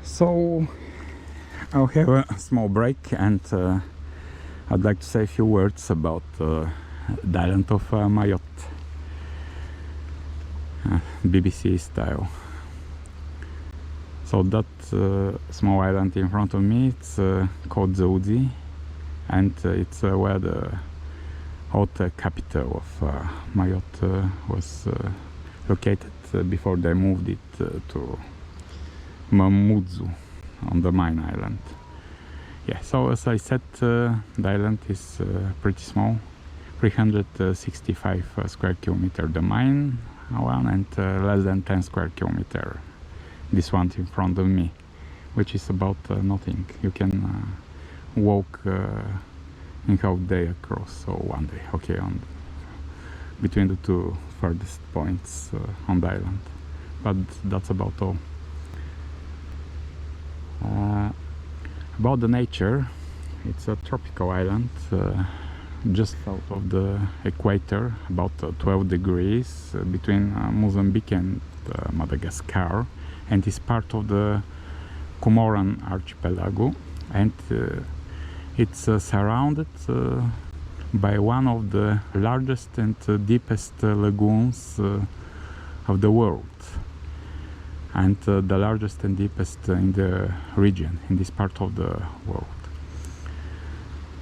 So I'll have a small break, and I'd like to say a few words about the island of Mayotte, BBC style. So that small island in front of me, it's called Zaudi, and it's where the haute capital of Mayotte was located before they moved it to Mamoudzou on the main island. Yeah, so as I said, the island is pretty small, 365 square kilometer the main one, and less than 10 square kilometer this one in front of me, which is about nothing. You can walk in half day across, or one day, okay, on between the two furthest points on the island, but that's about all. About the nature, it's a tropical island just south of the equator, about 12 degrees between Mozambique and Madagascar, and is part of the Comoran archipelago, and it's surrounded by one of the largest and deepest lagoons of the world, and the largest and deepest in the region, in this part of the world.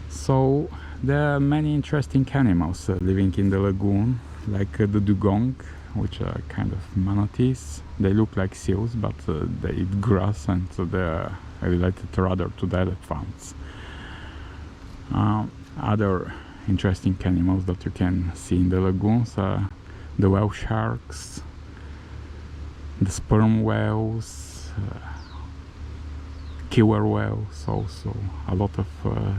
So there are many interesting animals living in the lagoon, like the dugong, which are kind of manatees. They look like seals, but they eat grass, and they are related rather to the elephants. Other interesting animals that you can see in the lagoons are the whale sharks, the sperm whales, killer whales, also a lot of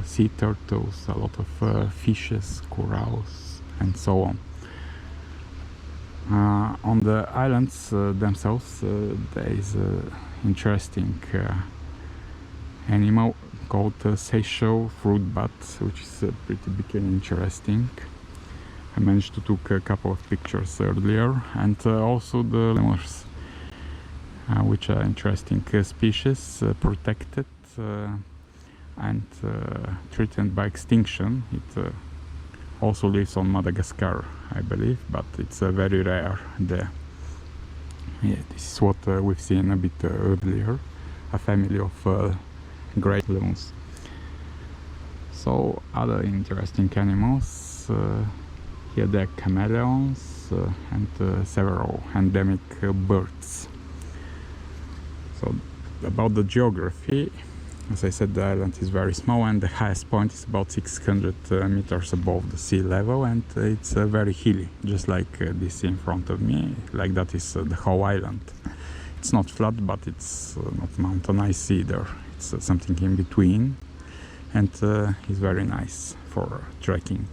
sea turtles, a lot of fishes, corals, and so on. On the islands themselves, there is an interesting animal called Seychelles fruit bat, which is pretty big and interesting. I managed to take a couple of pictures earlier, and also the lemurs, which are interesting species, protected and threatened by extinction. It also lives on Madagascar, I believe, but it's very rare there. Yeah, this is what we've seen a bit earlier, a family of great lemurs. So other interesting animals, here there are chameleons and several endemic birds. So about the geography, as I said, the island is very small, and the highest point is about 600 meters above the sea level, and it's very hilly, just like this in front of me. Like that is the whole island. It's not flat, but it's not mountainous either. It's something in between, and it's very nice for trekking.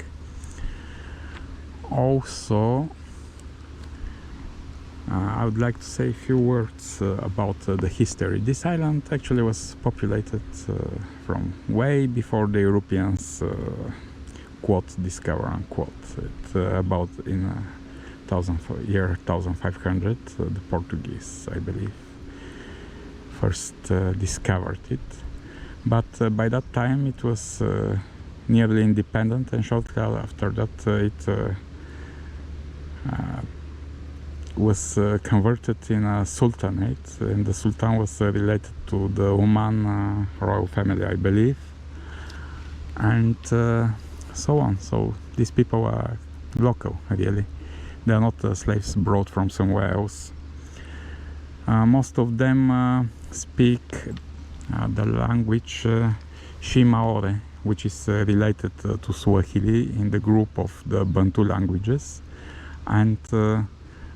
Also, I would like to say a few words about the history. This island actually was populated from way before the Europeans quote discover unquote. It, about in year 1500, the Portuguese, I believe, first discovered it. But by that time it was nearly independent, and shortly after that it was converted in a sultanate, and the sultan was related to the Oman royal family, I believe, and so on. So these people are local, really. They are not slaves brought from somewhere else. Most of them speak the language Mayotte, which is related to Swahili in the group of the Bantu languages, and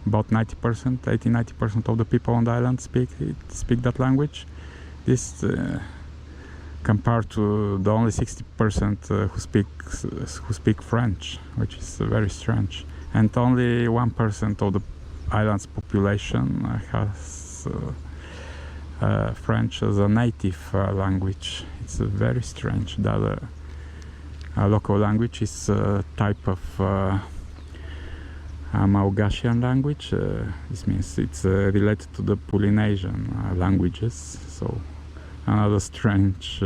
about 90%, 80-90% of the people on the island speak that language. This compared to the only 60% who speak French, which is very strange. And only 1% of the island's population has French as a native language. It's very strange. The other local language is a type of Maogassian language. This means it's related to the Polynesian languages, so another strange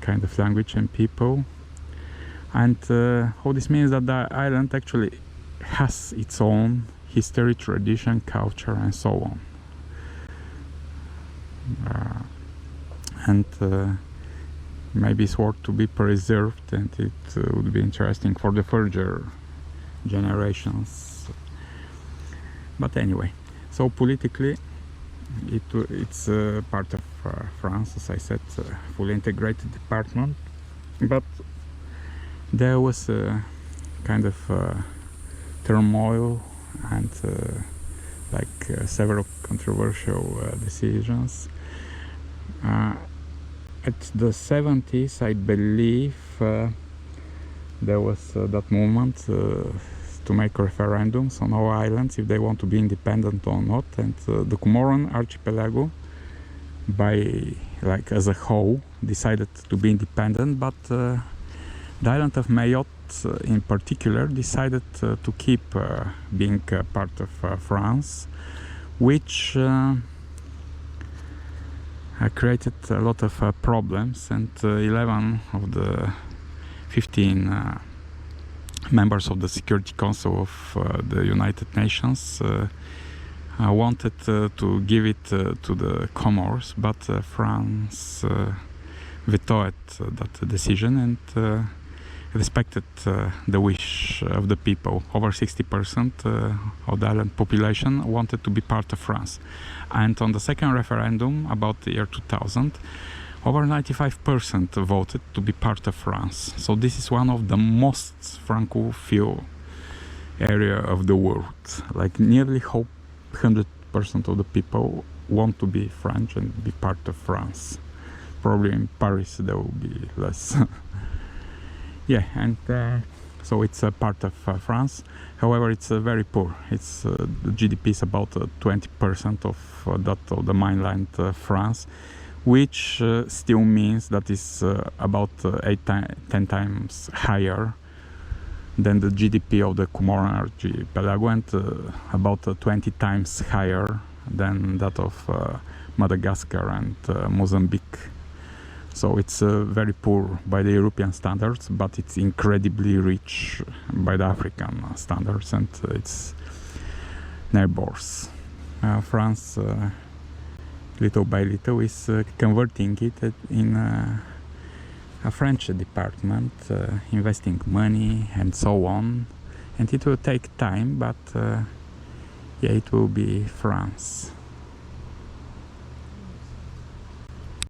kind of language and people. And all this means that the island actually has its own history, tradition, culture, and so on. And maybe it's worth to be preserved, and it would be interesting for the further generations. But anyway, so politically it's part of France, as I said, fully integrated department, but there was a kind of turmoil and several controversial decisions. At the 70s, I believe, there was that movement to make referendums on all islands if they want to be independent or not, and the Comoran archipelago, as a whole, decided to be independent, but the island of Mayotte in particular decided to keep being part of France, which created a lot of problems, and 11 of the 15 members of the Security Council of the United Nations wanted to give it to the Comores, but France vetoed that decision and respected the wish of the people. Over 60% of the island population wanted to be part of France. And on the second referendum, about the year 2000, over 95% voted to be part of France. So this is one of the most Francophile area of the world. Like nearly 100% of the people want to be French and be part of France. Probably in Paris there will be less. Yeah, and so it's a part of France. However, it's very poor. It's the GDP is about 20% of that of the mainland France, which still means that is about 10 times higher than the GDP of the Comoran archipelago, and about 20 times higher than that of Madagascar and Mozambique. So it's very poor by the European standards, but it's incredibly rich by the African standards and its neighbors. France, little by little, is converting it in a French department, investing money and so on. And it will take time, but yeah, it will be France.